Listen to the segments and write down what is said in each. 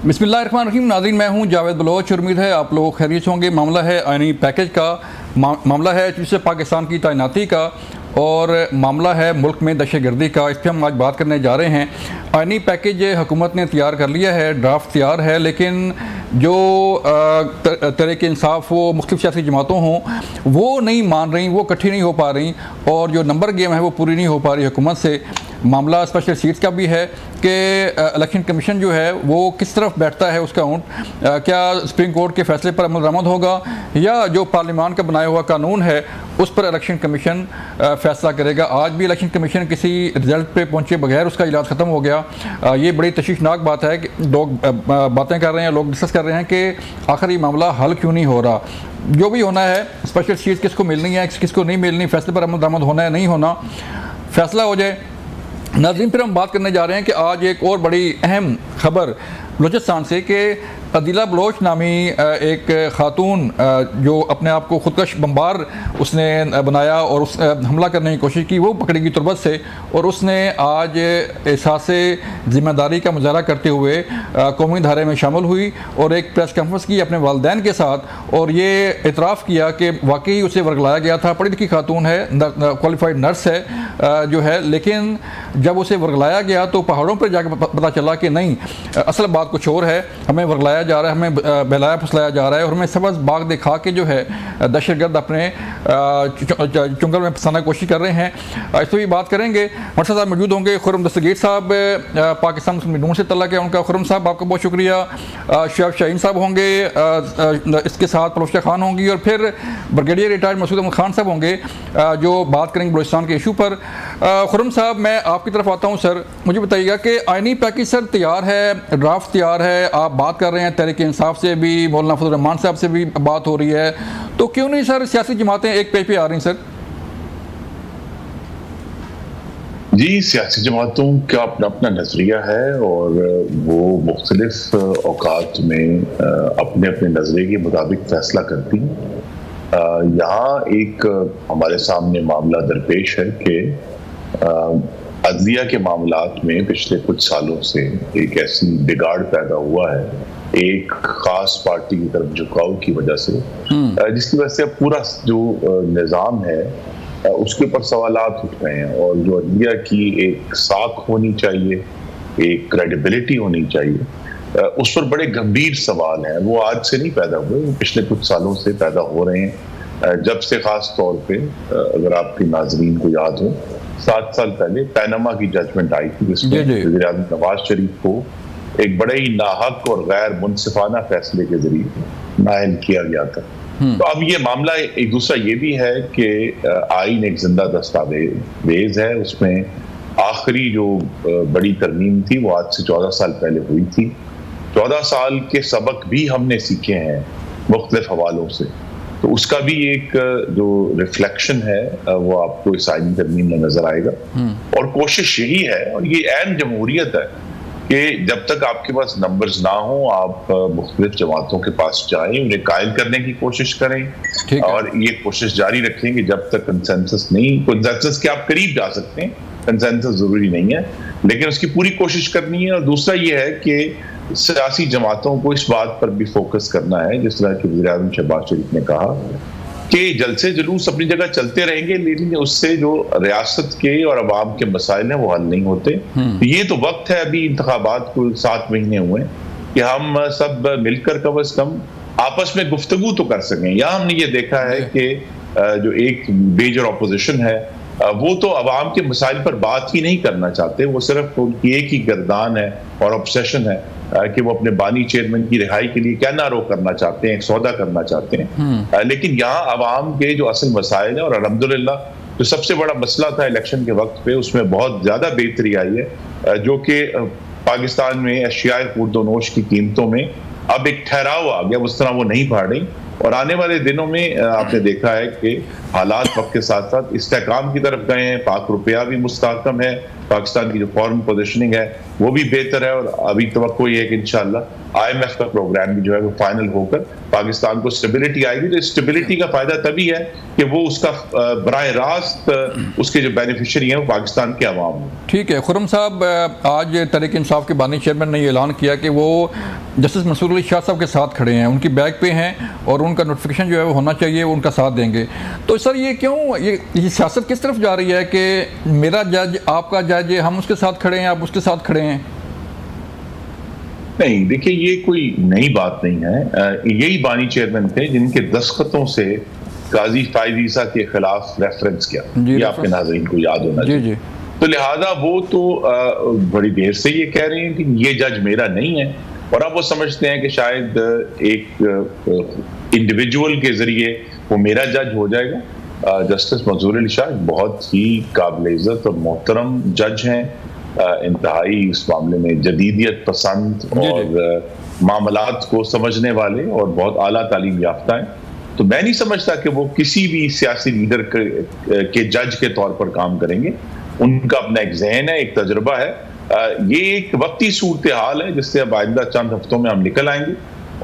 बिस्मिल्लाहिर्रहमानिर्रहीम। नाज़रीन, मैं हूं जावेद बलोच। उम्मीद है आप लोग खैरियत होंगे। मामला है आईनी पैकेज का, मामला है जिससे पाकिस्तान की तैनाती का, और मामला है मुल्क में दहशतगर्दी का। इस पर हम आज बात करने जा रहे हैं। आईनी पैकेज हुकूमत ने तैयार कर लिया है, ड्राफ्ट तैयार है, लेकिन जो तहरीक इंसाफ वो मुख्तलिफ सियासी जमातों हों वो नहीं मान रही, वो इकट्ठी नहीं हो पा रही, और जो नंबर गेम है वो पूरी नहीं हो पा रही हुकूमत से। मामला स्पेशल सीट्स का भी है कि इलेक्शन कमीशन जो है वो किस तरफ बैठता है, उसका ऊँट क्या सुप्रीम कोर्ट के फैसले पर अमल दरामद होगा या जो पार्लियामान का बनाया हुआ कानून है उस पर इलेक्शन कमीशन फैसला करेगा। आज भी इलेक्शन कमीशन किसी रिजल्ट पे पहुंचे बगैर उसका इलाज ख़त्म हो गया। ये बड़ी तशवीशनाक बात है कि लोग बातें कर रहे हैं, लोग डिस्कस कर रहे हैं कि आखिर ये मामला हल क्यों नहीं हो रहा। जो भी होना है, स्पेशल सीट किसको मिलनी है, किसको नहीं मिलनी, फैसले पर अमल दरामद होना है नहीं होना, फैसला हो जाए। नाज़रीन, फिर हम बात करने जा रहे हैं कि आज एक और बड़ी अहम खबर बलूचिस्तान से कि अदीला बलोच नामी एक ख़ातून जो अपने आप को खुदकश बम्बार उसने बनाया और उस हमला करने की कोशिश की, वो पकड़ी गई तुरबत से, और उसने आज एहसास ज़िम्मेदारी का मुजाहरा करते हुए कौमी धारे में शामिल हुई और एक प्रेस कॉन्फ्रेंस की अपने वालिदैन के साथ, और ये इतराफ़ किया कि वाकई उसे वर्गलाया गया था। पढ़ी लिखी खातून है, क्वालिफाइड नर्स है जो है, लेकिन जब उसे वर्गलाया गया तो पहाड़ों पर जाकर पता चला कि नहीं, असल बात कुछ और है। हमें वर्गलाया जा रहा है, हमें बहलाया फुसलाया जा रहा है, और हमें सबज बाग दिखा के जो है दहशतगर्द अपने चुंगल में फंसाने की कोशिश कर रहे हैं। इस पर भी बात करेंगे। हमारे साथ मौजूद होंगे खुर्रम दस्तगीर साहब, पाकिस्तान मुस्लिम लीग नून से तल्लुक़ है उनका। खुर्रम साहब, आपका बहुत शुक्रिया। शहब शाहीन साहब होंगे, इसके साथ पलोशा खान होंगी, और फिर ब्रिगेडियर रिटायर्ड मसूद अहमद खान साहब होंगे जो बात करेंगे बलूचिस्तान के इशू पर। खुर्रम साहब, मैं आपकी तरफ आता हूँ। सर, मुझे बताइएगा कि आईनी पैकेज सर तैयार है, ड्राफ्ट तैयार है, आप बात कर रहे हैं तहरीक इंसाफ से भी, मौलाना फजल रहमान साहब से भी बात हो रही है, तो क्यों नहीं सर सियासी जमातें एक पेज पे आ रही सर? जी, सियासी जमातों का अपना अपना नजरिया है और वो मुख्तलिफ औकात में अपने अपने नजरिए के मुताबिक फैसला करती हैं। यहाँ एक हमारे सामने मामला दरपेश है कि अदलिया के मामलात में पिछले कुछ सालों से एक ऐसी बिगाड़ पैदा हुआ है, एक खास पार्टी की तरफ झुकाव की वजह से, जिसकी वजह से अब पूरा जो निज़ाम है उसके ऊपर सवालात उठ रहे हैं। और जो अदलिया की एक साख होनी चाहिए, एक क्रेडिबिलिटी होनी चाहिए, उस पर बड़े गंभीर सवाल हैं। वो आज से नहीं पैदा हुए, वो पिछले कुछ सालों से पैदा हो रहे हैं। जब से खास तौर पे अगर आपके नाजरीन को याद हो, 7 साल पहले पैनामा की जजमेंट आई थी जिसमें वज़ीर आज़म नवाज शरीफ को एक बड़े ही नाहक और गैर मुनसिफाना फैसले के जरिए नाअहल किया गया था। तो अब ये मामला एक दूसरा ये भी है कि आईन एक जिंदा दस्तावेज है, उसमें आखिरी जो बड़ी तरमीम थी वो आज से 14 साल पहले हुई थी। 14 साल के सबक भी हमने सीखे हैं मुख्तलिफ हवालों से, तो उसका भी एक जो रिफ्लेक्शन है वो आपको इस आईनी तरमीम में नजर आएगा। और कोशिश यही है, और ये ऐन जमहूरियत है, कि जब तक आपके पास नंबर्स ना हो आप मुख्तलिफ जमातों के पास जाएं, उन्हें कायल करने की कोशिश करें, और ये कोशिश जारी रखेंगे जब तक कंसेंसस नहीं, कंसेंसस के आप करीब जा सकते हैं, कंसेंसस जरूरी नहीं है, लेकिन उसकी पूरी कोशिश करनी है। और दूसरा ये है कि सियासी जमातों को इस बात पर भी फोकस करना है, जिस तरह की वज़ीर आज़म शहबाज शरीफ ने कहा कि जलसे जुलूस अपनी जगह चलते रहेंगे, लेकिन उससे जो रियासत के और अवाम के मसाइल हैं वो हल नहीं होते। तो ये तो वक्त है, अभी इंतखाबात को 7 महीने हुए, कि हम सब मिलकर कम अज कम आपस में गुफ्तगू तो कर सकें। यहाँ हमने ये देखा है कि जो एक मेजर अपोजिशन है वो तो अवाम के मसाइल पर बात ही नहीं करना चाहते, वो सिर्फ उनकी एक ही गर्दान है और ऑब्सेशन है कि वो अपने बानी चेयरमैन की रिहाई के लिए क्या नारो करना चाहते हैं, एक सौदा करना चाहते हैं। लेकिन यहाँ अवाम के जो असल मसाइल है, और अल्हम्दुलिल्लाह जो सबसे बड़ा मसला था इलेक्शन के वक्त पे, उसमें बहुत ज्यादा बेहतरी आई है, जो कि पाकिस्तान में अशियाए खुर्दोनोश की कीमतों में अब एक ठहराव आ गया, उस तरह वो नहीं बढ़ रही। और आने वाले दिनों में आपने देखा है कि हालात वक्त के साथ साथ इस्तेहकाम की तरफ गए हैं, पाक रुपया भी मुस्तहकम है, पाकिस्तान की जो फॉरेन पोजीशनिंग है वो भी बेहतर है, और अभी तवक्को ये है कि इंशाल्लाह IMF का प्रोग्राम भी जो है वो फाइनल होकर पाकिस्तान को स्टेबिलिटी आएगी। तो स्टेबिलिटी का फायदा तभी है कि वो उसका बराह रास्त उसके जो बेनिफिशियरी हैं वो पाकिस्तान के अवाम हैं। ठीक है खुर्रम साहब, आज तहरीक इंसाफ के बानी चेयरमैन ने ऐलान किया कि वो जस्टिस मंसूर अली शाह साहब के साथ खड़े हैं, उनकी बैक पे हैं और उनका नोटिफिकेशन जो है वो होना चाहिए, वो उनका साथ देंगे। तो सर ये क्यों, ये सियासत किस तरफ जा रही है कि मेरा जज आपका जज, हम उसके साथ खड़े हैं, आप उसके साथ खड़े हैं? नहीं, देखिए ये कोई नई बात नहीं है। यही बानी चेयरमैन थे जिनके दस्तखतों से काजी फाइज ईसा के खिलाफ रेफरेंस किया, ये आपके नाज़रीन को याद होना चाहिए। तो लिहाजा वो तो बड़ी देर से ये कह रहे हैं कि ये जज मेरा नहीं है, और अब वो समझते हैं कि शायद एक इंडिविजुअल के जरिए वो मेरा जज हो जाएगा। जस्टिस मंसूर अली शाह बहुत ही काबिल इज्जत और मोहतरम जज हैं, इंतहाई इस मामले में जदीदियत पसंद और मामलात को समझने वाले और बहुत आला तालीम याफ्ता है। तो मैं नहीं समझता कि वो किसी भी सियासी लीडर के जज के तौर पर काम करेंगे। उनका अपना एक जहन है, एक तजुर्बा है। ये एक वक्ती सूरत हाल है जिससे अब आइंदा चंद हफ्तों में हम निकल आएंगे,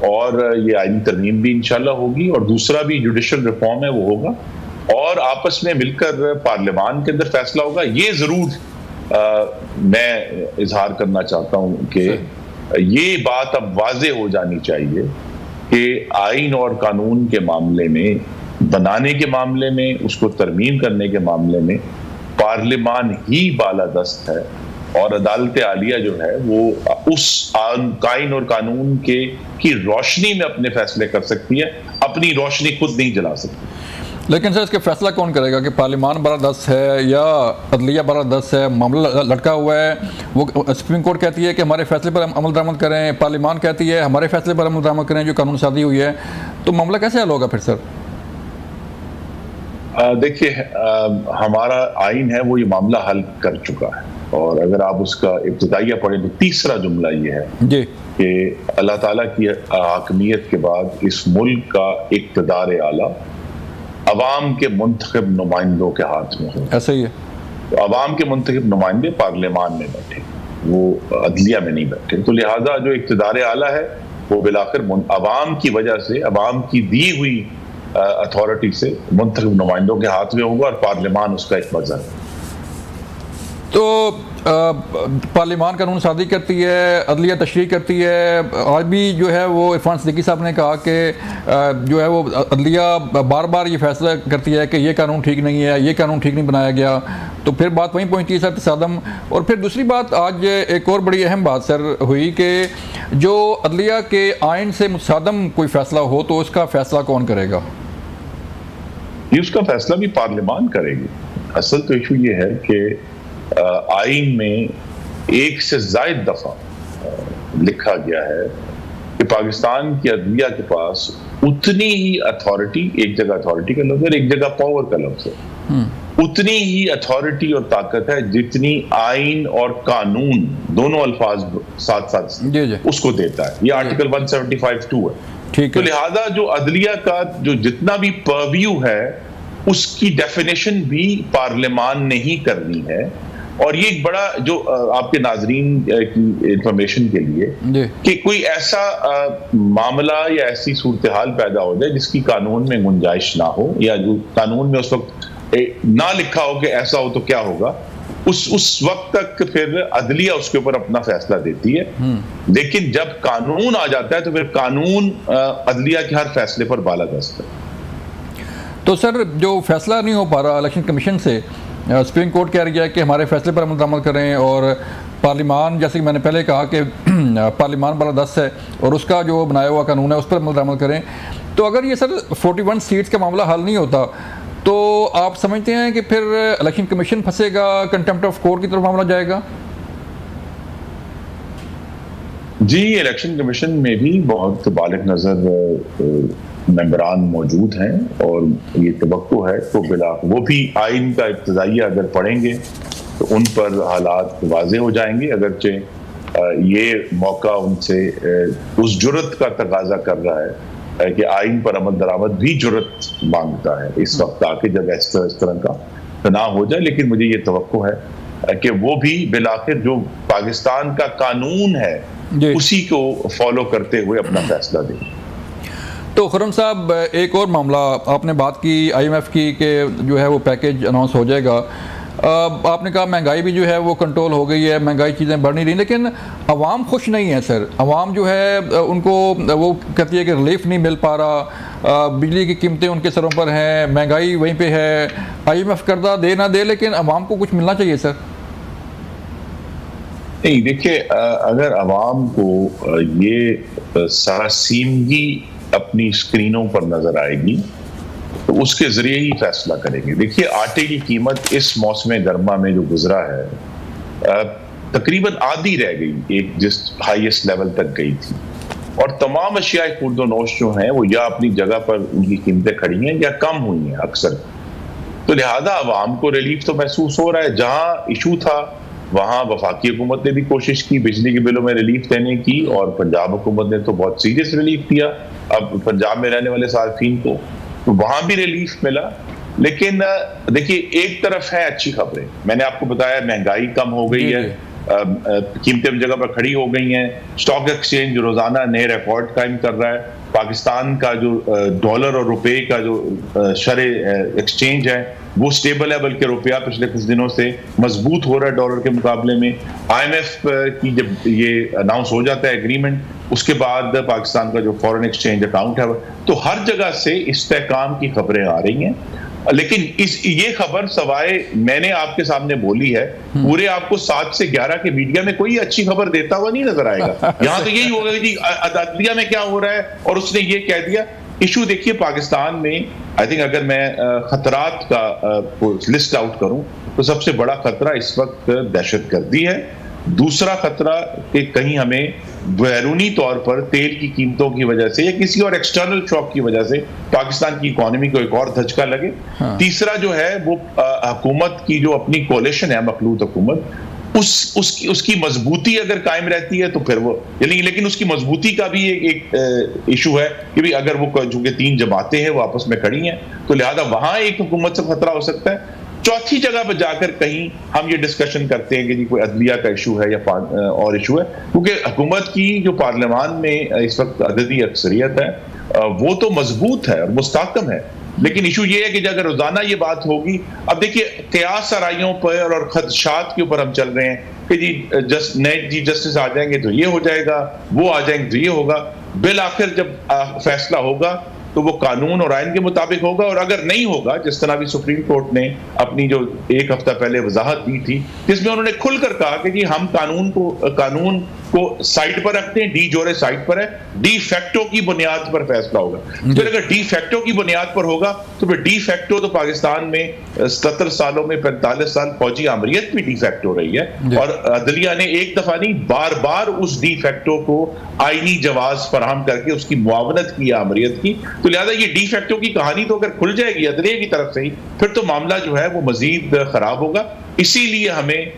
और ये आईनी तरमीम भी इंशाल्लाह होगी, और दूसरा भी जुडिशल रिफॉर्म है वो होगा, और आपस में मिलकर पार्लियामान के अंदर फैसला होगा। ये जरूर मैं इजहार करना चाहता हूं कि ये बात अब वाजे हो जानी चाहिए कि आइन और कानून के मामले में, बनाने के मामले में, उसको तरमीम करने के मामले में पार्लियामान ही बालादस्त है, और अदालत आलिया जो है वो उस आइन और कानून की रोशनी में अपने फैसले कर सकती है, अपनी रोशनी खुद नहीं जला सकती। लेकिन सर इसके फैसला कौन करेगा कि पार्लियामान बालादस्त है या अदलिया बालादस्त है? मामला लटका हुआ है। वो सुप्रीम कोर्ट कहती है कि हमारे फैसले पर अमल दरामद करें, पार्लियामान कहती है हमारे फैसले पर अमल दरामद करें जो कानून साजी हुई है। तो मामला कैसे हल होगा फिर सर? देखिए, हमारा आइन है वो ये मामला हल कर चुका है, और अगर आप उसका इब्तिदाइया पढ़ें तो तीसरा जुमला ये है जी कि अल्लाह ताला की हाकमियत के बाद इस मुल्क का इक़्तिदार आला अवाम के मुंतखब नुमाइंदों के हाथ में हो। ऐसा ही है। तो अवाम के मुंतखब नुमाइंदे पार्लियामान में बैठे, वो अदलिया में नहीं बैठे। तो लिहाजा जो इक़्तिदार आला है वो बिलाखिर अवाम की वजह से, अवाम की दी हुई अथॉरिटी से मुंतखब नुमाइंदों के हाथ में होगा, और पार्लियामान उसका एक मज़हर है। तो पार्लियामान कानून साजी करती है, अदलिया तशरीह करती है। आज भी जो है वो इरफान सिद्दीकी साहब ने कहा कि जो है वो अदलिया बार बार ये फैसला करती है कि ये कानून ठीक नहीं है, ये कानून ठीक नहीं बनाया गया। तो फिर बात वहीं पहुंचती है सर, तसादम। और फिर दूसरी बात, आज एक और बड़ी अहम बात सर हुई कि जो अदलिया के आइन से मुतसादम कोई फैसला हो तो उसका फैसला कौन करेगा? ये उसका फैसला भी पार्लियामान करेगी। असल तो इशू ये है कि आइन में एक से ज्यादा दफा लिखा गया है कि पाकिस्तान की अदलिया के पास उतनी ही अथॉरिटी, एक जगह अथॉरिटी का लफ्ज़ है, एक जगह पावर का लफ्ज़ है, उतनी ही अथॉरिटी और ताकत है जितनी आइन और कानून दोनों अल्फाज साथ साथ उसको देता है। ये आर्टिकल 175(2) है। ठीक है। तो लिहाजा जो अदलिया का जो जितना भी परव्यू है उसकी डेफिनेशन भी पार्लियामान ने ही करनी है। और ये एक बड़ा जो आपके नाजरीन की इंफॉर्मेशन के लिए कि कोई ऐसा मामला या ऐसी सूरत हाल पैदा हो जाए जिसकी कानून में गुंजाइश ना हो, या जो कानून में उस वक्त ना लिखा हो कि ऐसा हो तो क्या होगा, उस वक्त तक फिर अदलिया उसके ऊपर अपना फैसला देती है। लेकिन जब कानून आ जाता है तो फिर कानून अदलिया के हर फैसले पर बालादस्त है। तो सर जो फैसला नहीं हो पा रहा इलेक्शन कमीशन से, सुप्रीम कोर्ट कह रही है कि हमारे फैसले पर अमल दरामद करें, और पार्लियामान, जैसे कि मैंने पहले कहा कि पार्लियामान बालादस्त है और उसका जो बनाया हुआ कानून है उस पर अमल दरामद करें। तो अगर ये सर 41 सीट्स का मामला हल नहीं होता तो आप समझते हैं कि फिर इलेक्शन कमीशन फंसेगा, कंटेम्प्ट ऑफ कोर्ट की तरफ मामला जाएगा? जी, इलेक्शन कमीशन में भी बहुत बालिग नजर मेंबरान मौजूद हैं, और ये तवक्को है तो वो भी आइन का इब्तिदाइया अगर पढ़ेंगे तो उन पर हालात वाजे हो जाएंगे। अगरचे ये मौका उनसे उस जुर्रत का तकाजा कर रहा है कि आइन पर अमल दरामद भी जुर्रत मांगता है इस वक्त आके, जब इस तरह का तनाव हो जाए। लेकिन मुझे ये तवक्को है कि वो भी बिलाखिर जो पाकिस्तान का कानून है उसी को फॉलो करते हुए अपना फैसला दें। तो खुर्रम साहब, एक और मामला आपने बात की IMF की कि जो है वो पैकेज अनाउंस हो जाएगा। आपने कहा महंगाई भी जो है वो कंट्रोल हो गई है, महंगाई चीज़ें बढ़ नहीं रही, लेकिन अवाम खुश नहीं है सर। अवाम जो है उनको वो कहती है कि रिलीफ नहीं मिल पा रहा, बिजली की कीमतें उनके सरों पर हैं, महंगाई वहीं पे है, IMF कर्जा दे ना दे लेकिन अवाम को कुछ मिलना चाहिए सर। नहीं, देखिए, अगर अवाम को ये सरासीमगी अपनी स्क्रीनों पर नजर आएगी तो उसके जरिए ही फैसला करेंगे। देखिए, आटे की कीमत इस मौसम गर्मा में जो गुजरा है तकरीबन आधी रह गई, एक जिस हाईएस्ट लेवल तक गई थी, और तमाम अशियाए खुर्दोनोश जो हैं वो या अपनी जगह पर उनकी कीमतें खड़ी हैं या कम हुई हैं अक्सर। तो लिहाजा अवाम को रिलीफ तो महसूस हो रहा है। जहां इशू था वहां वफाकी हुकूमत ने भी कोशिश की बिजली के बिलों में रिलीफ देने की, और पंजाब हुकूमत ने तो बहुत सीरियस रिलीफ दिया अब पंजाब में रहने वाले सार्फिन को, तो वहां भी रिलीफ मिला। लेकिन देखिए, एक तरफ है अच्छी खबरें, मैंने आपको बताया महंगाई कम हो गई है, कीमतें जगह पर खड़ी हो गई हैं, स्टॉक एक्सचेंज रोजाना नए रिकॉर्ड कायम कर रहा है, पाकिस्तान का जो डॉलर और रुपए का जो शरे एक्सचेंज है वो स्टेबल है, बल्कि रुपया पिछले कुछ दिनों से मजबूत हो रहा है डॉलर के मुकाबले में। IMF की जब ये अनाउंस हो जाता है एग्रीमेंट, उसके बाद पाकिस्तान का जो फॉरेन एक्सचेंज अकाउंट है, तो हर जगह से इस्तेहकाम की खबरें आ रही हैं। लेकिन ये खबर सवाए मैंने आपके सामने बोली है, पूरे आपको 7 से 11 के मीडिया में कोई अच्छी खबर देता हुआ नहीं नजर आएगा। यहाँ तो यही होगा कि अदलिया में क्या हो रहा है और उसने ये कह दिया। इशू देखिए, पाकिस्तान में आई थिंक अगर मैं खतरात का लिस्ट आउट करूं तो सबसे बड़ा खतरा इस वक्त दहशतगर्दी है। दूसरा खतरा कि कहीं हमें बैरूनी तौर पर तेल की कीमतों की वजह से या किसी और एक्सटर्नल शॉक की वजह से पाकिस्तान की इकोनॉमी को एक और धचका लगे। तीसरा जो है वो हुकूमत की जो अपनी कोalition है, मखलूत हुकूमत, उसकी मजबूती अगर कायम रहती है तो फिर वो, लेकिन उसकी मजबूती का भी एक इशू है कि भी अगर वो चूंकि 3 जमातें हैं वो आपस में खड़ी हैं, तो लिहाजा वहां एक हुकूमत से खतरा हो सकता है। चौथी जगह पर जाकर कहीं हम ये डिस्कशन करते हैं कि जी कोई अदलिया का इशू है या और इशू है, क्योंकि हुकूमत की जो पार्लियामान में इस वक्त अददी अक्सरियत है वो तो मजबूत है और मुस्तहकम है। लेकिन इशू ये है कि अगर रोजाना ये बात होगी, अब देखिए कयास आराइयों पर और खदशात के ऊपर हम चल रहे हैं कि जी नए चीफ जस्टिस आ जाएंगे तो ये हो जाएगा, वो आ जाएंगे तो ये होगा। बिल आखिर जब फैसला होगा तो वो कानून और आइन के मुताबिक होगा, और अगर नहीं होगा, जिस तरह भी सुप्रीम कोर्ट ने अपनी जो 1 हफ्ता पहले वजाहत दी थी जिसमें उन्होंने खुलकर कहा कि जी हम कानून को साइड पर रखते हैं, डी जोरे साइड पर है, डी फैक्टो की बुनियाद पर फैसला होगा। फिर अगर डी फैक्टो की बुनियाद पर होगा तो फिर डी फैक्टो तो पाकिस्तान में 77 सालों में 45 साल फौजी आमरीत भी डी फैक्टो रही है, और अदलिया ने एक दफा नहीं बार बार उस डी फैक्टो को आईनी जवाज फराहम करके उसकी मुआवनत की आमरीत की। तो लिहाजा ये डी फैक्टो की कहानी तो अगर खुल जाएगी अदलिया की तरफ से ही, फिर तो मामला जो है वो मजीद खराब होगा। इसीलिए हमें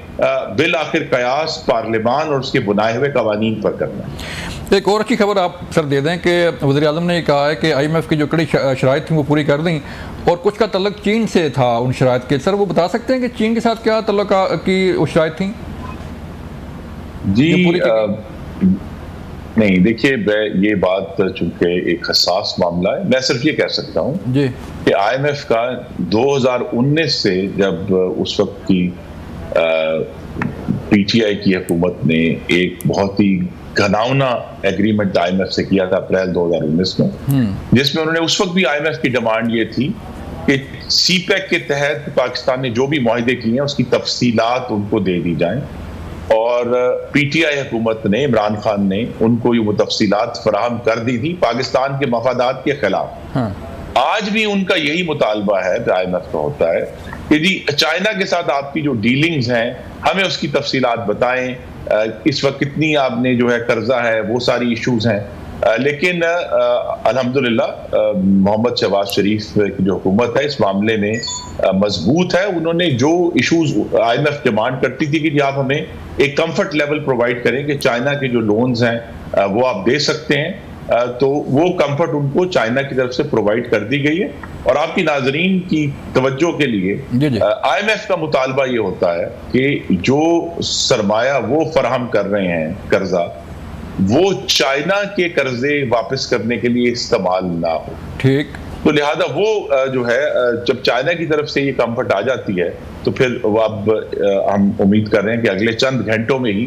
बिल आखिर कयास पार्लियामान और उसके बुनाए हुए कवानीन पर करना है। एक और अच्छी खबर आप सर दे दें कि वज़ीर आज़म ने कहा है कि IMF की जो कड़ी शराइत थी वो पूरी कर दी, और कुछ का तल्लुक चीन से था उन शराइत के। सर वो बता सकते हैं कि चीन के साथ क्या तल्लुक की शराइत थी? जी नहीं, देखिए ये बात चूंकि एक हसास मामला है, मैं सिर्फ ये कह सकता हूँ कि IMF का 2019 से जब उस वक्त की PTI की हुकूमत ने एक बहुत ही घनावना एग्रीमेंट IMF से किया था अप्रैल 2019 में, जिसमें उन्होंने उस वक्त भी IMF की डिमांड ये थी कि CPEC के तहत पाकिस्तान ने जो भी मुआहदे किए हैं उसकी तफसीलात उनको दे दी जाएं, और PTI हुकूमत ने, इमरान खान ने उनको ये तफसीलात फराहम कर दी थी पाकिस्तान के मफादात के खिलाफ। आज भी उनका यही मुतालबा है, IMF का होता है कि जी चाइना के साथ आपकी जो डीलिंग्स हैं हमें उसकी तफसीलात बताएं, इस वक्त कितनी आपने जो है कर्जा है, वो सारी इश्यूज हैं। लेकिन अल्हम्दुलिल्लाह मोहम्मद शहबाज शरीफ की जो हुकूमत है इस मामले में मजबूत है। उन्होंने जो इश्यूज IMF डिमांड करती थी कि आप हमें एक कंफर्ट लेवल प्रोवाइड करें कि चाइना के जो लोन्स हैं वो आप दे सकते हैं, तो वो कंफर्ट उनको चाइना की तरफ से प्रोवाइड कर दी गई है। और आपकी नाजरीन की तवज्जो के लिए IMF का मुतालबा ये होता है कि जो सरमाया वो फराहम कर रहे हैं कर्जा, वो चाइना के कर्जे वापस करने के लिए इस्तेमाल ना हो। ठीक। तो लिहाजा वो जो है जब चाइना की तरफ से ये कंफर्ट आ जाती है तो फिर अब हम उम्मीद कर रहे हैं कि अगले चंद घंटों में ही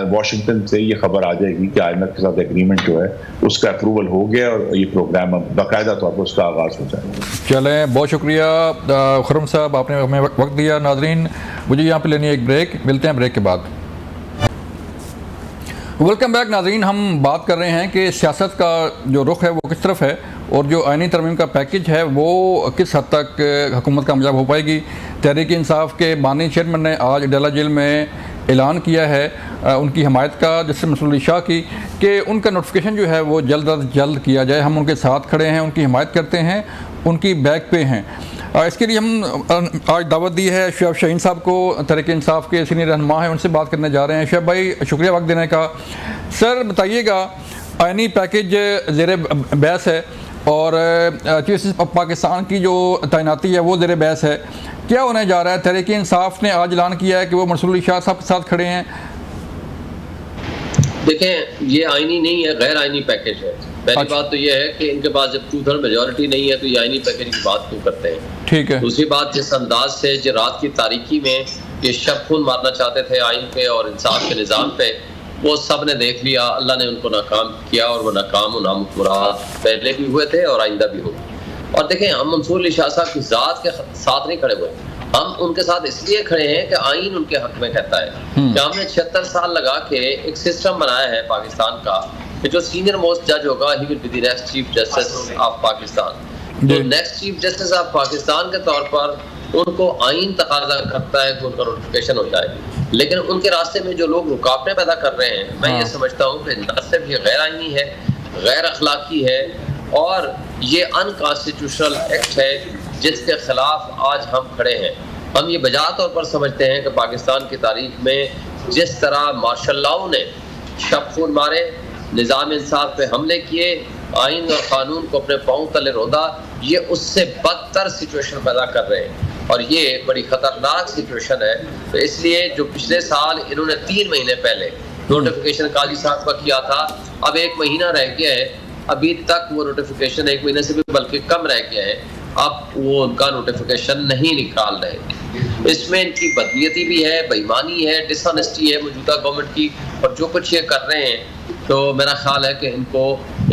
वॉशिंगटन से ये खबर आ जाएगी कि IMF के साथ एग्रीमेंट जो है उसका अप्रूवल हो गया और ये प्रोग्राम अब बाकायदा तौर पर उसका आगाज हो जाएगा। चलें, बहुत शुक्रिया खुर्रम साहब, आपने हमें वक्त दिया। नाजरीन, मुझे यहाँ पे लेनी है एक ब्रेक, मिलते हैं ब्रेक के बाद। वेलकम बैक नाजरीन, हम बात कर रहे हैं कि सियासत का जो रुख है वो किस तरफ है और जो आईनी तरमीम का पैकेज है वो किस हद तक हुकूमत कामयाब हो पाएगी। तहरीक इंसाफ के बानी चेयरमैन ने आज अडाला जेल में ऐलान किया है उनकी हमायत का जस्टिस मंसूर अली शाह की कि उनका नोटिफिकेशन जो है वो जल्द अज जल्द किया जाए। हम उनके साथ खड़े हैं, उनकी हमायत करते हैं, उनकी बैक पे हैं। इसके लिए हम आज दावत दी है शुएब शाहीन साहब को, तहरीक इंसाफ के सीनियर रहनुमा हैं, उनसे बात करने जा रहे हैं। शुएब भाई, शुक्रिया वक्त देने का। सर बताइएगा, आईनी पैकेज ज़ेर बहस है और चीफ जस्टिस पाकिस्तान की जो तैनाती है वो ज़ेर बहस है, क्या होने जा रहा है? तहरीक इंसाफ ने आज ऐलान किया है कि वो मंसूर अली शाह साहब के साथ खड़े हैं। देखें, ये आईनी नहीं है, गैर आईनी पैकेज है। पहली बात तो ये है कि इनके पास जब 2/3 मेजोरिटी नहीं है तो ये आईनी पैकेज की बात क्यों करते हैं। ठीक है। दूसरी बात, जिस अंदाज से जो रात की तारीकी में ये शब खून मारना चाहते थे आइन पे और इंसाफ के निज़ाम पे, वो सब ने देख लिया। अल्लाह ने उनको नाकाम किया और वो नाकाम नामुराद पहले भी हुए थे और आइंदा भी होंगे। और देखें, हम मंसूर अली शाह साहब की ज़ात के साथ नहीं खड़े हुए, हम उनके साथ इसलिए खड़े हैं कि आइन उनके हक में कहता है कि हमने 76 साल लगा के एक सिस्टम बनाया है पाकिस्तान का कि जो सीनियर मोस्ट जज होगा he will be the next chief justice of Pakistan. तो next chief justice of Pakistan के तौर पर उनको आइन तकाजा करता है कि उनका नोटिफिकेशन हो जाए, लेकिन उनके रास्ते में जो लोग रुकावटें पैदा कर रहे हैं, मैं ये समझता हूँ कि न सिर्फ ये गैर आइनी है, गैर अखलाकी है और ये अनकॉन्स्टिट्यूशनल एक्ट है जिसके खिलाफ आज हम खड़े हैं। हम ये बजा तौर पर समझते हैं कि पाकिस्तान की तारीख में जिस तरह मार्शल लॉ ने शब खून मारे, निज़ाम इंसाफ पे हमले किए, आइन और कानून को अपने पाँव तले रोदा, ये उससे बदतर सिचुएशन पैदा कर रहे हैं और ये बड़ी ख़तरनाक सिचुएशन है। तो इसलिए जो पिछले साल इन्होंने 3 महीने पहले नोटिफिकेशन काजी साहब का किया था, अब 1 महीना रह गया है, अभी तक वो नोटिफिकेशन 1 महीने से भी बल्कि कम रह गया है, अब वो उनका नोटिफिकेशन नहीं निकाल रहे। इसमें इनकी बदनीयती भी है, बेईमानी है, डिसऑनेस्टी है मौजूदा गवर्नमेंट की, और जो कुछ ये कर रहे हैं तो मेरा ख्याल है कि इनको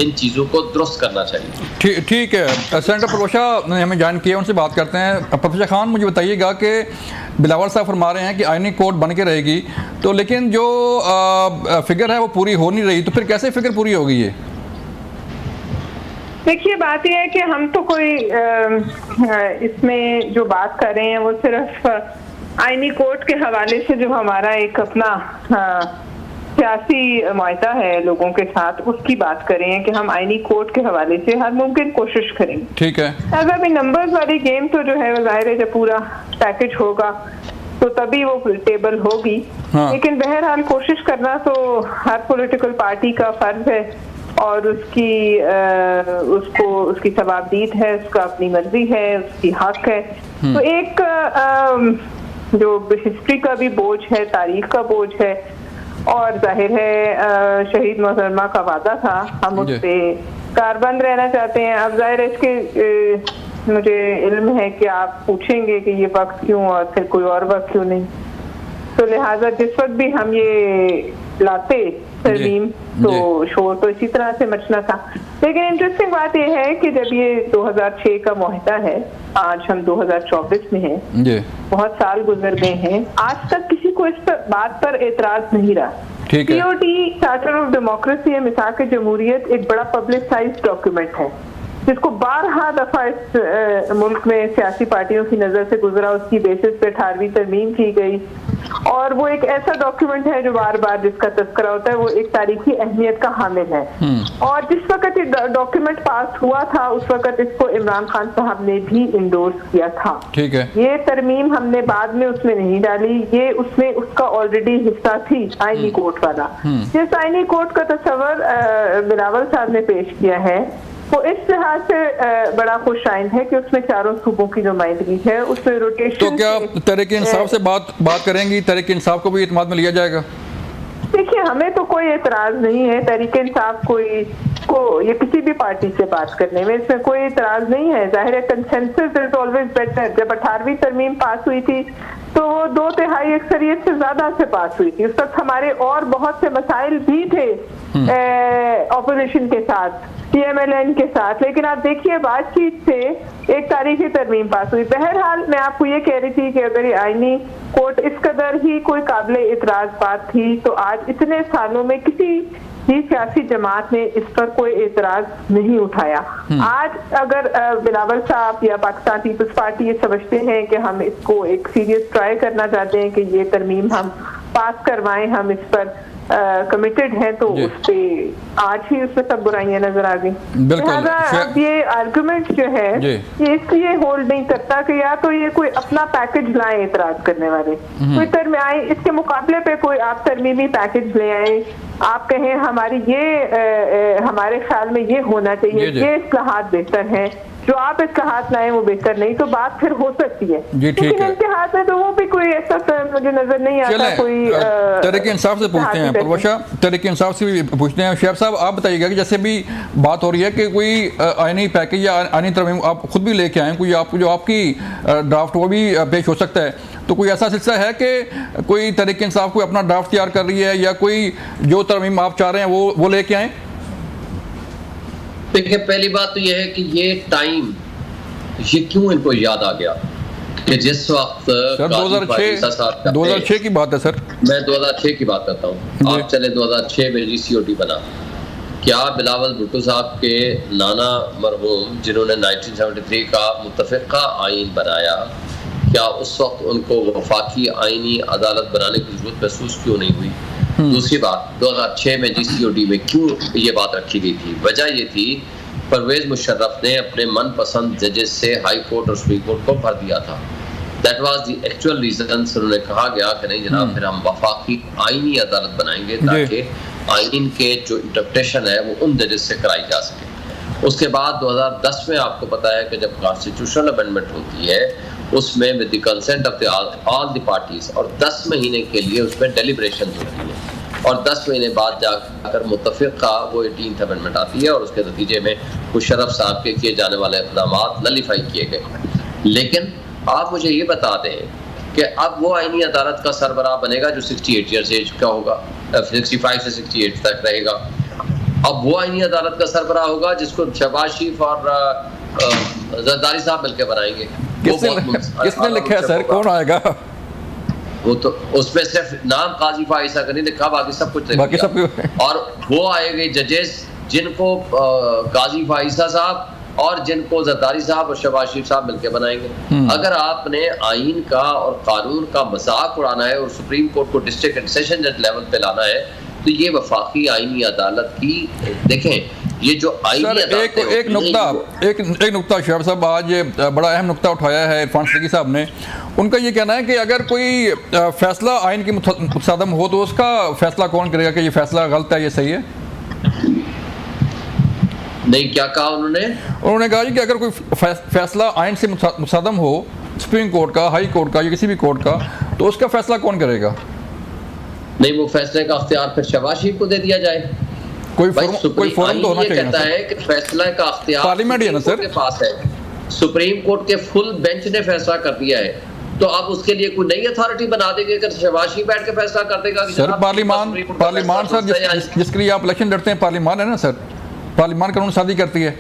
इन चीज़ों को दुरुस्त करना चाहिए। ठीक है। सेनेटर प्रवशा ने हमें ज्वाइन किया, उनसे बात करते हैं। प्रवशा खान, मुझे बताइएगा कि बिलावल साहब फरमा रहे हैं कि आईनी कोर्ट बन के रहेगी, तो लेकिन जो फिगर है वो पूरी हो नहीं रही, तो फिर कैसे फिगर पूरी होगी ये? देखिए, बात यह है कि हम तो कोई इसमें जो बात कर रहे हैं वो सिर्फ आईनी कोर्ट के हवाले से जो हमारा एक अपना सियासी मायदा है लोगों के साथ, उसकी बात कर रहे हैं कि हम आईनी कोर्ट के हवाले से हर मुमकिन कोशिश करेंगे। ठीक है। अगर भी नंबर्स वाली गेम तो जो है वो जाहिर है जब पूरा पैकेज होगा तो तभी वो टेबल होगी। लेकिन बहरहाल कोशिश करना तो हर पॉलिटिकल पार्टी का फर्ज है और उसकी सवाबदीद है, उसका अपनी मर्जी है, उसकी हक है। तो एक जो हिस्ट्री का भी बोझ है, तारीख का बोझ है, और जाहिर है शहीद मोहतरमा का वादा था, हम उस पे कारबंद रहना चाहते हैं। अब जाहिर है इसके मुझे इल्म है कि आप पूछेंगे कि ये वक्त क्यों और फिर कोई और वक्त क्यों नहीं, तो लिहाजा जिस वक्त भी हम ये लाते तरमीम तो शोर तो इसी तरह से मचना था। लेकिन इंटरेस्टिंग बात यह है कि जब ये 2006 का मुआहदा है, आज हम 2024 में हैं, बहुत साल गुजर गए हैं, आज तक किसी को इस बात पर एतराज नहीं रहा। COT चार्टर ऑफ डेमोक्रेसी मिसाक जमहूरियत एक बड़ा पब्लिसाइज्ड डॉक्यूमेंट है जिसको 12 दफा इस मुल्क में सियासी पार्टियों की नजर से गुजरा, उसकी बेसिस पे 18वीं तरमीम की गई और वो एक ऐसा डॉक्यूमेंट है जो बार बार जिसका तस्करा होता है, वो एक तारीखी अहमियत का हामिल है। और जिस वक्त ये डॉक्यूमेंट पास हुआ था उस वक्त इसको इमरान खान साहब ने भी इंडोर्स किया था। ठीक है, ये तरमीम हमने बाद में उसमें नहीं डाली, ये उसमें उसका ऑलरेडी हिस्सा थी आईनी कोर्ट वाला। जिस आईनी कोर्ट का तस्वर बिलावल साहब ने पेश किया है वो इस लिहाज से बड़ा खुशाइन है कि उसमें चारों सूबों की नुमाइंदगी है, उसमें रोटेशन। तो क्या तहरीक इंसाफ से बात करेंगी? तहरीक इंसाफ को भी इत्मीनान में लिया जाएगा? देखिए, हमें तो कोई एतराज नहीं है तहरीक इंसाफ को ये किसी भी पार्टी से बात करने में, इसमें कोई एतराज नहीं है। जाहिर है कंसेंसस इज ऑलवेज बेटर। जब 18वीं तरमीम पास हुई थी तो वो 2/3 अक्सरियत से ज्यादा से पास हुई थी। उस वक्त हमारे और बहुत से मसाइल भी थे ऑपोजिशन के साथ, PMLN के साथ, लेकिन आप देखिए बातचीत से एक तारीखी तरमीम पास हुई। बहरहाल मैं आपको ये कह रही थी कि अगर ये आईनी कोर्ट इस कदर ही कोई काबिल इतराज बात थी तो आज इतने सालों में किसी ही सियासी जमात ने इस पर कोई एतराज नहीं उठाया। आज अगर बिलावल साहब या पाकिस्तान पीपल्स पार्टी ये समझते हैं कि हम इसको एक सीरियस ट्राई करना चाहते हैं कि ये तरमीम हम पास करवाएं, हम इस पर कमिटेड हैं, तो उस पे आज ही उसमें सब बुराइयां नजर आ गई। लिहाजा अब ये आर्गुमेंट जो है ये इसलिए होल्ड नहीं करता कि या तो ये कोई अपना पैकेज लाए एतराज करने वाले, कोई तरमीमी इसके मुकाबले पे कोई आप तरमीमी पैकेज ले आए, आप कहें हमारी ये हमारे ख्याल में ये होना चाहिए, ये इस्लाहात बेहतर हैं, जो आप इसका हाथ लाए वो बेहतर नहीं, तो बात फिर हो सकती है। लेकिन इनके हाथ में तो वो भी कोई ऐसा मुझे नजर नहीं आता। कोई तहरीक इंसाफ से पूछते हैं, परवशा तहरीक इंसाफ से भी पूछते हैं। शेख साहब आप बताइएगा कि जैसे भी बात हो रही है कि कोई आईनी पैकेज या आईनी तरमीम आप खुद भी लेके आए, कोई आप जो आपकी ड्राफ्ट वो भी पेश हो सकता है, तो कोई ऐसा सिलसिला है कि कोई तहरीक इंसाफ कोई अपना ड्राफ्ट तैयार कर रही है या कोई जो तरमीम आप चाह रहे हैं वो लेके आए? देखिए, पहली बात तो यह है कि ये टाइम ये क्यों इनको याद आ गया कि जिस वक्त 2006 की बात है सर, मैं 2006 की बात करता हूँ। आप चले 2006 में GCOT बना, क्या बिलावल भुट्टो साहब के नाना मरहूम जिन्होंने 1973 का मुत्तफ़िक़ा आइन बनाया, क्या उस वक्त उनको वफाकी आइनी अदालत बनाने की जरूरत महसूस क्यों नहीं हुई? दूसरी बात, 2006 में GCOT में क्यों ये बात रखी गई थी? वजह ये थी परवेज मुशर्रफ ने अपने मनपसंद जजेस से हाई कोर्ट और सुप्रीम कोर्ट को भर दिया था। That was the actual reason. उन्होंने कहा गया कि नहीं जनाब, फिर हम वफाकी आइनी अदालत बनाएंगे ताकि आइन के जो इंटरप्रिटेशन है वो उन जजेस से कराई जा सके। उसके बाद 2010 में आपको पता है कि जब कॉन्स्टिट्यूशनल अमेंडमेंट होती है उसमें with the consent of all the parties, और 10 महीने के लिए उसमें डेलिब्रेशन होती है, और 10 महीने बाद जाकर मुत्तफ़िक़ा वो 18th अमेंडमेंट आती है और उसके नतीजे में मुशर्रफ साहब के किए जाने वाले इक़दाम नलीफाई किए गए। लेकिन आप मुझे ये बता दें कि अब वो आइनी अदालत का सरबराह बनेगा जो 68 ईयर्स एज का होगा, 65 से 68 तक रहेगा। अब वो आइनी अदालत का सरबराह होगा जिसको शहबाज शरीफ और जरदारी साहब मिलकर बनाएंगे। किसने लिखा है सर, कौन आएगा? वो तो उसमें सिर्फ नाम काजी फाइसा का नहीं लिखा, बाकी सब कुछ लिखा। और वो आएंगे जजेस जिनको काजी फाइसा साहब और जिनको जरदारी साहब और शहबाज शरीफ साहब मिलकर बनाएंगे। अगर आपने आइन का और कानून का मजाक उड़ाना है और सुप्रीम कोर्ट को डिस्ट्रिक्ट एंड सेशन जज लेवल पे लाना है तो ये वफाकी आइनी अदालत की देखें, ये जो एक नुक्ता शेख साहब आज बड़ा अहम नुक्ता उठाया है इरफान सिद्दीकी साहब ने। उनका ये कहना है कि अगर कोई फैसला आइन की मुतसादम हो तो उसका फैसला कौन करेगा कि ये फैसला गलत है, ये सही है? नहीं, क्या कहा उन्होंने कहा कि अगर कोई फैसला आइन से मुतसादम हो, सुप्रीम कोर्ट का, हाई कोर्ट का या किसी भी कोर्ट का, तो उसका फैसला कौन करेगा? नहीं, वो फैसले का अख्तियार फिर शहबाज शरीफ को दे दिया जाए। कोई फोरम तो होना चाहिए। कहता है कि फैसला का अख्तियार पार्लियामेंट है ना सर, के पास है। सुप्रीम कोर्ट के फुल बेंच ने फैसला कर दिया है, तो अब उसके लिए कोई नई अथॉरिटी बना देंगे कि शहबाज शरीफ बैठ के फैसला कर देगा कि सर पार्लियामान सर जिसके लिए आप इलेक्शन लड़ते हैं, पार्लियामान है ना सर, पार्लियामान कानून साजी करती है,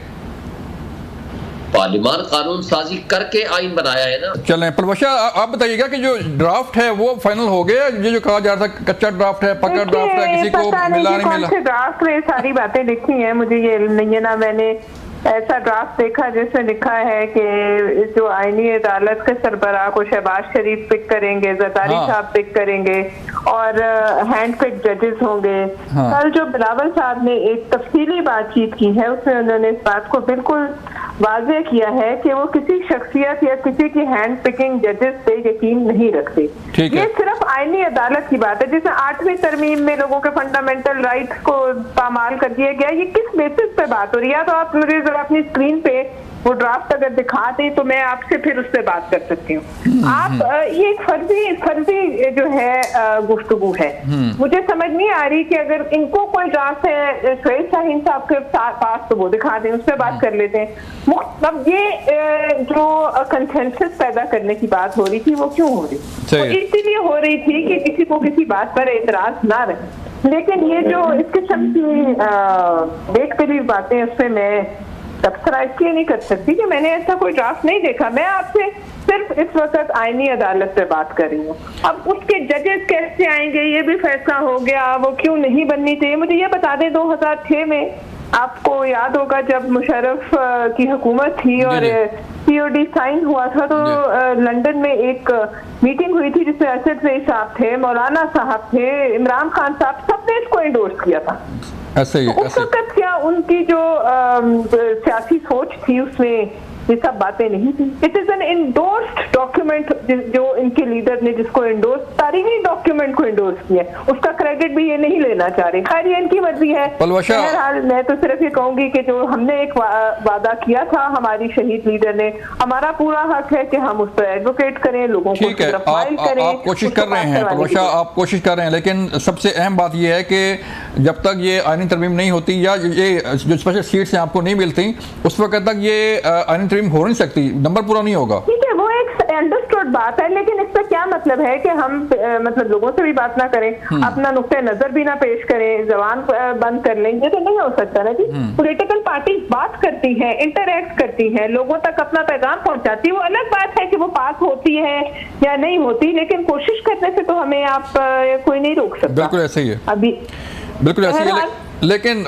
पार्लियामान कानून साजी करके आइन बनाया है ना। चलें परवशा, आप बताइएगा कि जो ड्राफ्ट है वो फाइनल हो गया? ये जो कहा जा रहा था कच्चा ड्राफ्ट है, पक्का ड्राफ्ट है, किसी को मिला नहीं मिला? ड्राफ्ट में सारी बातें लिखी हैं, मुझे ये नहीं है ना, मैंने ऐसा ड्राफ्ट देखा जिसमें लिखा है कि जो आईनी अदालत के सरबराह को शहबाज शरीफ पिक करेंगे, जरदारी साहब पिक करेंगे और हैंड पिक जजेस होंगे। कल जो बिलावल साहब ने एक तफसीली बातचीत की है उसमें उन्होंने इस बात को बिल्कुल वाज़ेह किया है कि वो किसी शख्सियत या किसी की हैंड पिकिंग जजेस पे यकीन नहीं रखते। ये सिर्फ आईनी अदालत की बात है जिसमें 8वीं तरमीम में लोगों के फंडामेंटल राइट्स को पामाल कर दिया गया। ये किस बेसिस पे बात हो रही है? तो आप मुझे जरा अपनी स्क्रीन पे वो ड्राफ्ट अगर दिखा दें तो मैं आपसे फिर उस पर बात कर सकती हूँ। आप ये एक फर्जी जो है गुफ्तगू है। मुझे समझ नहीं आ रही कि अगर इनको कोई ड्राफ्ट है शहीद शाहीन साहब के पास तो वो दिखा दें, उस पर बात कर लेते हैं। अब ये जो कंसेंसस पैदा करने की बात हो रही थी वो क्यों हो रही? तो इसीलिए हो रही थी कि किसी को किसी बात पर एतराज ना रहे। लेकिन ये जो इस किस्म की देख करी बातें उसमें मैं तबसरा इसलिए नहीं कर सकती कि मैंने ऐसा कोई ड्राफ्ट नहीं देखा। मैं आपसे सिर्फ इस वक्त आईनी अदालत पे बात कर रही हूँ। अब उसके जजेस कैसे आएंगे ये भी फैसला हो गया, वो क्यों नहीं बननी चाहिए। मुझे ये बता दें 2006 में आपको याद होगा जब मुशर्रफ की हुकूमत थी और COD साइन हुआ था तो लंदन में एक मीटिंग हुई थी जिसमें असद रईस साहब थे, मौलाना साहब थे, इमरान खान साहब, सबने इसको एंडोर्स किया था। ऐसे ही उस वक्त क्या उनकी जो सियासी सोच थी उसमें ये सब बातें नहीं थी? It is an endorsed document जो इनके लीडर ने जिसको इंडोर्स तारीखी डॉक्यूमेंट को इंडोर्स किया, उसका क्रेडिट भी ये नहीं लेना चाह रहे। खैर ये इनकी मर्जी है। बहरहाल मैं तो सिर्फ ये कहूंगी कि जो हमने एक वादा किया था हमारी शहीद लीडर ने, हमारा पूरा हक है कि हम उस पर एडवोकेट करें, लोगों को तरफ फाइल करें। आप कोशिश कर रहे हैं पलवशा, आप कोशिश कर रहे हैं, लेकिन सबसे अहम बात यह है कि जब तक ये आईनी तरमीम नहीं होती या ये जो स्पेशल सीट्स आपको नहीं मिलती उस वक्त तक ये आईनी तरमीम हो नहीं सकती, नंबर पूरा नहीं होगा। ठीक है, वो एक अंडरस्टूड बात है, लेकिन इसका क्या मतलब है कि हम मतलब लोगों से भी बात ना करें, अपना नुक्ते नजर भी ना पेश करें, जबान बंद कर लेंगे तो नहीं हो सकता ना जी। पॉलिटिकल पार्टी बात करती है, इंटरैक्ट करती है, लोगों तक अपना पैगाम पहुंचाती है। वो अलग बात है कि वो पास होती है या नहीं होती, लेकिन कोशिश करने से तो हमें आप कोई नहीं रोक सकता। बिल्कुल ऐसे ही है, अभी बिल्कुल ऐसे ही है। लेकिन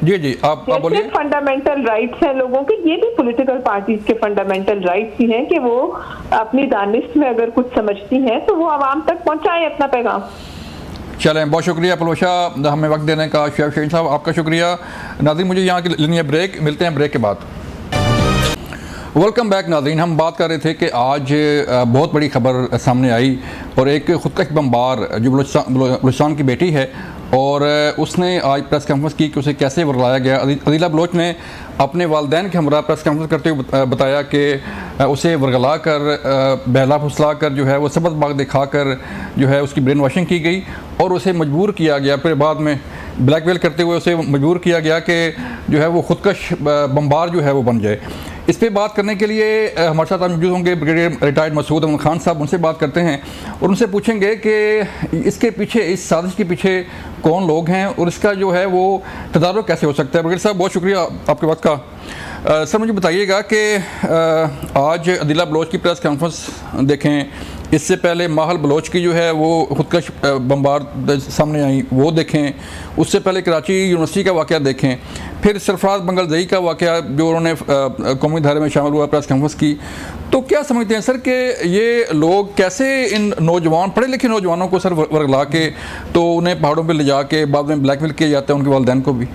जी आप बोलिए। फंडामेंटल राइट्स हैं लोगों के, ये भी पॉलिटिकल पार्टीज के फंडामेंटल राइट्स ही हैं कि वो अपनी दानिश में अगर कुछ समझती हैं तो वो आवाम तक पहुंचाएं अपना पैगाम। चलें, बहुत शुक्रिया पलवशा हमें वक्त देने का। शेफ शहीन साहब आपका शुक्रिया। नाज़रीन मुझे यहाँ की लेनी है ब्रेक, मिलते हैं ब्रेक के बाद। वेलकम बैक नाज़रीन, हम बात कर रहे थे कि आज बहुत बड़ी खबर सामने आई और एक खुदकश बमबार जो बलूचिस्तान की बेटी है और उसने आज प्रेस कॉन्फ्रेंस की कि उसे कैसे वर्गलाया गया। अदीला बलोच ने अपने वालदैन के हमरा प्रेस कॉन्फ्रेंस करते हुए बताया कि उसे वर्गला कर बहला फुसला कर जो है वो सबक बाग दिखा कर जो है उसकी ब्रेन वॉशिंग की गई और उसे मजबूर किया गया, फिर बाद में ब्लैकमेल करते हुए उसे मजबूर किया गया कि जो है वो खुदकश बमबार जो है वो बन जाए। इस पर बात करने के लिए हमारे साथ मौजूद होंगे ब्रिगेडियर रिटायर्ड मसूद अहमद खान साहब। उनसे बात करते हैं और उनसे पूछेंगे कि इसके पीछे, इस साजिश के पीछे कौन लोग हैं और इसका जो है वो तदारुक कैसे हो सकता है। ब्रिगेडियर साहब बहुत शुक्रिया आपके वक्त का। सर मुझे बताइएगा कि आज अदीला बलोच की प्रेस कॉन्फ्रेंस देखें, इससे पहले माहल बलोच की जो है वो खुदकश बमबार सामने आई वो देखें, उससे पहले कराची यूनिवर्सिटी का वाक़या देखें, फिर सरफराज बंगलजई का वाक़या जो उन्होंने कौमी धारे में शामिल हुआ प्रेस कॉन्फ्रेंस की। तो क्या समझते हैं सर कि ये लोग कैसे इन नौजवान पढ़े लिखे नौजवानों को सर वर्गला के तो उन्हें पहाड़ों पर ले जा के बाद में ब्लैकमेल किया जाता है, उनके वालिदैन को भी?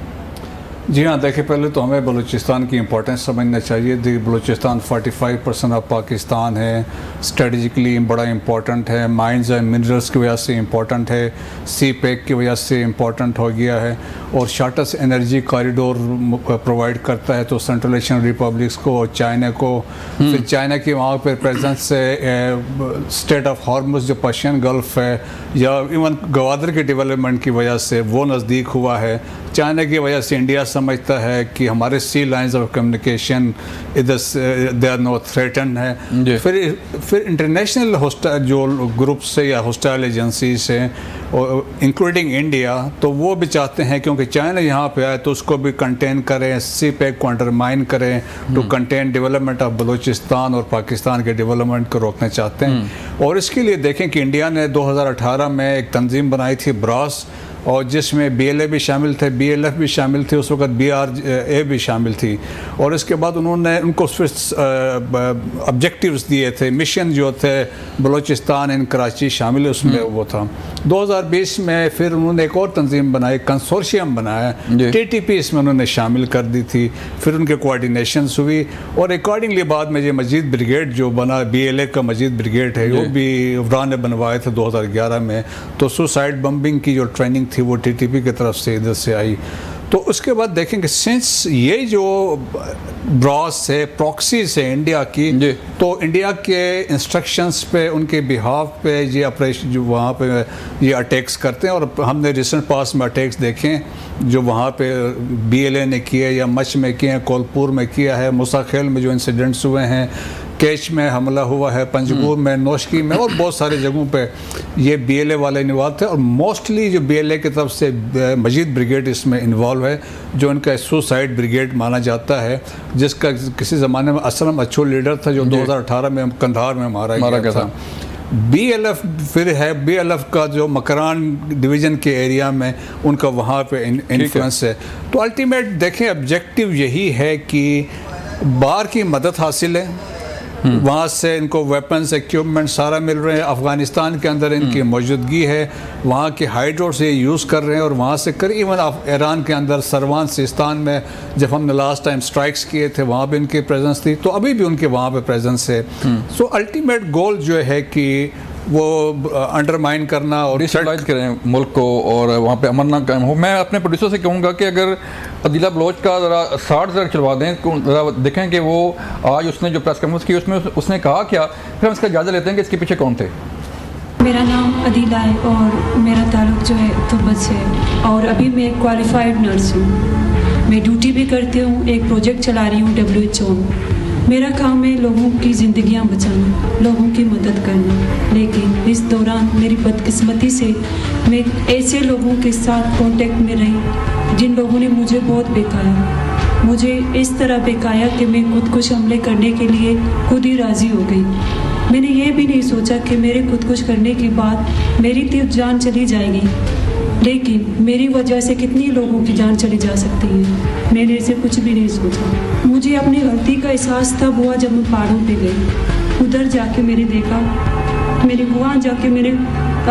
जी हाँ, देखिए पहले तो हमें बलूचिस्तान की इंपॉर्टेंस समझना चाहिए। बलूचिस्तान 45% ऑफ पाकिस्तान है, स्ट्रेटजिकली बड़ा इंपॉर्टेंट है, माइंस एंड मिनरल्स की वजह से इंपॉर्टेंट है, सी पैक की वजह से इंपॉर्टेंट हो गया है और शॉर्टेस्ट एनर्जी कॉरिडोर प्रोवाइड करता है तो सेंट्रल एशियन रिपब्लिक्स को और चाइना को। फिर चाइना की वहाँ पर प्रेजेंस से स्टेट ऑफ हॉर्मुज़ जो पर्शियन गल्फ है या इवन गवादर के डेवलपमेंट की वजह से वो नज़दीक हुआ है। चाइना की वजह से इंडिया समझता है कि हमारे सी लाइंस ऑफ कम्युनिकेशन इधर दे आर नो थ्रेटन है। फिर इंटरनेशनल जो ग्रुप से या होस्टाइल एजेंसी से इंक्लूडिंग इंडिया, तो वो भी चाहते हैं क्योंकि चाइना यहाँ पे आए तो उसको भी कंटेन करें, सी पैक को अंडरमाइन करें to contain development of Balochistan और पाकिस्तान के डेवलपमेंट को रोकना चाहते हैं। और इसके लिए देखें कि इंडिया ने 2018 में एक तंजीम बनाई थी ब्रास और जिसमें BLA भी शामिल थे, BLF भी शामिल थे, उस वक्त BRA भी शामिल थी। और इसके बाद उन्होंने उनको फिर ऑब्जेक्टिव्स दिए थे, मिशन जो थे बलूचिस्तान इन कराची शामिल उसमें वो था। 2020 में फिर उन्होंने एक और तंजीम बनाई, कंसोर्शियम बनाया, TTP इसमें उन्होंने शामिल कर दी थी। फिर उनके कोऑर्डिनेशन हुई और अकॉर्डिंगली बाद में ये मजीद ब्रिगेड जो बना, BLA का मजीद ब्रिगेड है, वो भी उमरान ने बनवाए थे 2011 में। तो सुसाइड बम्बिंग की जो ट्रेनिंग थी वो TTP की तरफ से इधर से आई। तो उसके बाद देखेंगे सिंस ये जो ब्रॉस है, प्रॉक्सीज है इंडिया की, तो इंडिया के इंस्ट्रक्शंस पे, उनके बिहाफ पे ये ऑपरेशन जो वहाँ पे ये अटैक्स करते हैं। और हमने रिसेंट पास में अटैक्स देखे जो वहाँ पे BLA ने किए या मच में किए हैं, कोलपुर में किया है, मुसाखेल में जो इंसिडेंट्स हुए हैं, कैच में हमला हुआ है, पंजगुर में, नौशकी में और बहुत सारे जगहों पे ये BLA वाले इन्वॉल्व थे। और मोस्टली जो BLA की तरफ से मजीद ब्रिगेड इसमें इन्वॉल्व है, जो इनका सुसाइड ब्रिगेड माना जाता है, जिसका किसी ज़माने में असलम अच्छो लीडर था जो 2018 में कंधार में मारा गया था। BLF फिर है, BLF का जो मकरान डिवीज़न के एरिया में उनका वहाँ पे इन्फ्लुएंस है। तो अल्टीमेट देखें ऑब्जेक्टिव यही है कि बाहर की मदद हासिल है, वहाँ से इनको वेपन्स इक्विपमेंट सारा मिल रहे हैं, अफ़गानिस्तान के अंदर इनकी मौजूदगी है, वहाँ के हाइड्रो से यूज़ कर रहे हैं। और वहाँ से करीबन ईरान के अंदर सरवान सिस्तान में जब हमने लास्ट टाइम स्ट्राइक्स किए थे वहाँ भी इनकी प्रेजेंस थी, तो अभी भी उनके वहाँ पे प्रेजेंस है। सो अल्टीमेट गोल जो है कि वो अंडरमाइन करना और डिस्टेबलाइज करें मुल्क को और वहाँ पे अमन ना कायम हो। मैं अपने प्रोड्यूसर से कहूँगा कि अगर अदीला बलोच का ज़रा 60 ज़रा चलवा दें, ज़रा देखें कि वो आज उसने जो प्रेस कॉन्फ्रेंस की उसमें उसने कहा क्या, फिर हम इसका जायज़ा लेते हैं कि इसके पीछे कौन थे। मेरा नाम अदीला है और मेरा ताल्लुक जो है तुब्बत से है और अभी मैं एक क्वालिफाइड नर्स हूँ। मैं ड्यूटी भी करती हूँ, एक प्रोजेक्ट चला रही हूँ WHO में। मेरा काम है लोगों की ज़िंदगियाँ बचाना, लोगों की मदद करना। लेकिन इस दौरान मेरी बदकिस्मती से मैं ऐसे लोगों के साथ कांटेक्ट में रही जिन लोगों ने मुझे बहुत बेकाया, मुझे इस तरह बेकाया कि मैं खुदकुश हमले करने के लिए खुद ही राज़ी हो गई। मैंने ये भी नहीं सोचा कि मेरे खुदकुश करने के बाद मेरी तो जान चली जाएगी, लेकिन मेरी वजह से कितनी लोगों की जान चली जा सकती है। मैंने इसे कुछ भी नहीं सोचा। मुझे अपनी गलती का एहसास तब हुआ जब मैं पहाड़ों पे गई। उधर जाके मैंने देखा, मेरे वहाँ जाके मैंने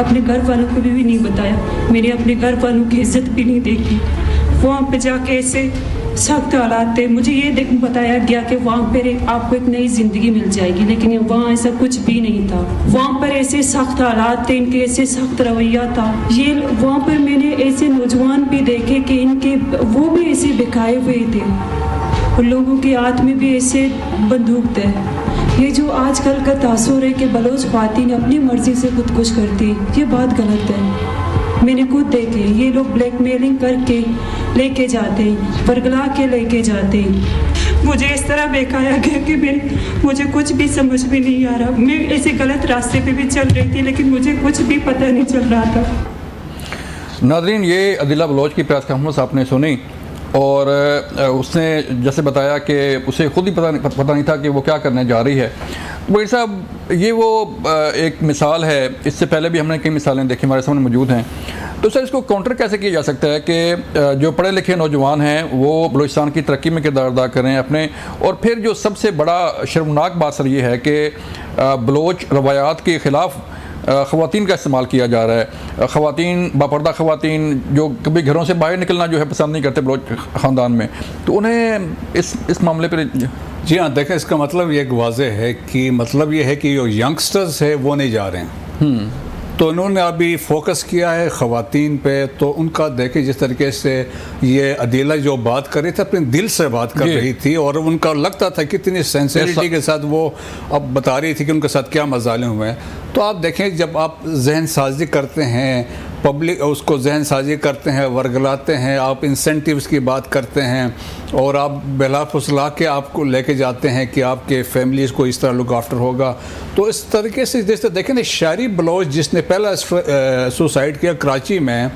अपने घर वालों को भी नहीं बताया, मैंने अपने घर वालों की इज्जत भी नहीं देखी। वहाँ पे जाके ऐसे सख्त हालात थे। मुझे ये बताया गया कि वहाँ पर आपको एक नई ज़िंदगी मिल जाएगी, लेकिन वहाँ ऐसा कुछ भी नहीं था। वहाँ पर ऐसे सख्त हालात थे, इनके ऐसे सख्त रवैया था। ये वहाँ पर मैंने ऐसे नौजवान भी देखे कि इनके वो भी ऐसे बिकाए हुए थे और लोगों के हाथ में भी ऐसे बंदूक थे। ये जो आजकल का तासुर है कि बलोच ख़वातीन अपनी मर्ज़ी से खुदकुश करती, ये बात गलत है। मैंने खुद देखे, ये लोग ब्लैकमेलिंग करके लेके जाते हैं, बरगला के लेके जाते हैं। मुझे इस तरह बेकाया गया कि मुझे कुछ भी समझ में नहीं आ रहा। मैं ऐसे गलत रास्ते पे भी चल रही थी, लेकिन मुझे कुछ भी पता नहीं चल रहा था। नाज़रीन, ये अदीला बलोच की प्रेस कॉन्फ्रेंस आपने सुनी और उसने जैसे बताया कि उसे खुद ही पता नहीं था कि वो क्या करने जा रही है। वही साहब, ये वो एक मिसाल है, इससे पहले भी हमने कई मिसालें देखी, हमारे सामने मौजूद हैं। तो सर, इसको काउंटर कैसे किया जा सकता है कि जो पढ़े लिखे नौजवान हैं वो बलूचिस्तान की तरक्की में किरदार अदा करें अपने, और फिर जो सबसे बड़ा शर्मनाक बात सर ये है कि बलोच रवायात के ख़िलाफ़ ख़वातीन का इस्तेमाल किया जा रहा है। ख़वातीन, बापर्दा ख़वातीन जो कभी घरों से बाहर निकलना जो है पसंद नहीं करते बलोच ख़ानदान में, तो उन्हें इस मामले पर जी हाँ, देखें, इसका मतलब ये एक वाज़ेह है कि मतलब ये है कि जो यंगस्टर्स है वो नहीं जा रहे हैं। तो उन्होंने अभी फोकस किया है ख़वातीन पे। तो उनका देखें जिस तरीके से ये अदीला जो बात कर रही थी, अपने दिल से बात कर रही थी और उनका लगता था कितनी सेंसिटिविटी के साथ वो अब बता रही थी कि उनके साथ क्या मसाले हुए हैं। तो आप देखें, जब आप जहन साजी करते हैं, पब्लिक उसको जहन साजी करते हैं, वर्गलाते हैं, आप इंसेंटिव्स की बात करते हैं और आप बेला फुसला के आपको लेके जाते हैं कि आपके फैमिलीज़ को इस तरह लुक आफ्टर होगा। तो इस तरीके से जैसे देखें ना, शारी बलोच जिसने पहला सुसाइड किया कराची में,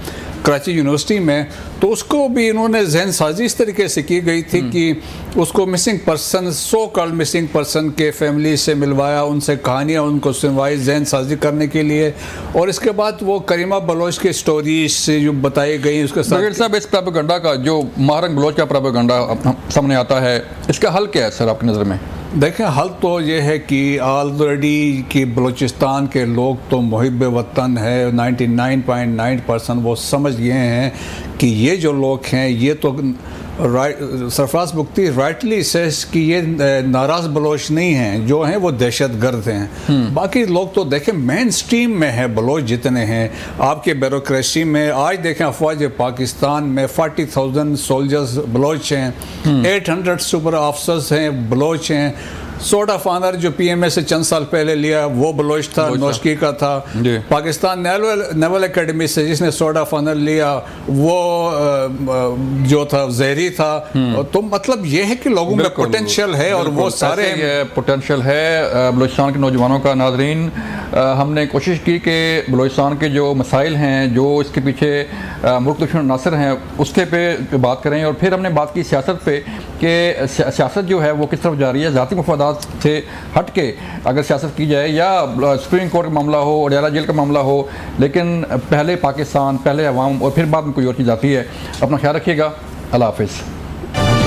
कराची यूनिवर्सिटी में, तो उसको भी इन्होंने जहन साजी इस तरीके से की गई थी कि उसको missing person, so called missing person के फैमिली से मिलवाया, उनसे कहानियाँ उनको सुनवाई जहन साजी करने के लिए, और इसके बाद वो करीमा बलोच की स्टोरीज से जो बताई गई उसके साथ। साहब, इस प्रोपेगेंडा का जो महारंग बलोच का प्रोपेगेंडा सामने आता है, इसका हल क्या है सर आपकी नज़र में? देखें, हल तो ये है कि ऑलरेडी कि बलूचिस्तान के लोग तो मुहिब वतन है, 99.9% वो समझ गए हैं कि ये जो लोग हैं ये तो सरफराज बुख्ती राइटली सेस कि ये नाराज़ बलोच नहीं हैं, जो हैं वो दहशत गर्द हैं। बाकी लोग तो देखें मेन स्ट्रीम में है बलोच जितने हैं आपके ब्यूरोक्रेसी में। आज देखें अफवाज पाकिस्तान में 40,000 सोल्जर्स बलोच हैं, 800 सुपर ऑफिसर्स हैं बलोच हैं। सोर्ट ऑफ ऑनर जो PMA से चंद साल पहले लिया वो बलोच था, नौशकी का था। पाकिस्तान नेवल एकेडमी से जिसने सोर्ट ऑफ ऑनर लिया वो जो था जहरी था। तो मतलब ये है कि लोगों में पोटेंशियल है और वो सारे पोटेंशियल है बलूचिस्तान के नौजवानों का। नाजरीन, हमने कोशिश की कि बलूचिस्तान के जो मसाइल हैं, जो इसके पीछे मुल्क दुश्मन नासिर हैं, उसके पे बात करें, और फिर हमने बात की सियासत पे कि सियासत जो है वो किस तरफ जा रही है। ज़ाती मफादात से हट के अगर सियासत की जाए, या सुप्रीम कोर्ट का मामला हो, अडयाला जेल का मामला हो, लेकिन पहले पाकिस्तान, पहले अवाम और फिर बाद में कोई और चीज़ आती है। अपना ख्याल रखिएगा। अल्लाह हाफिज़।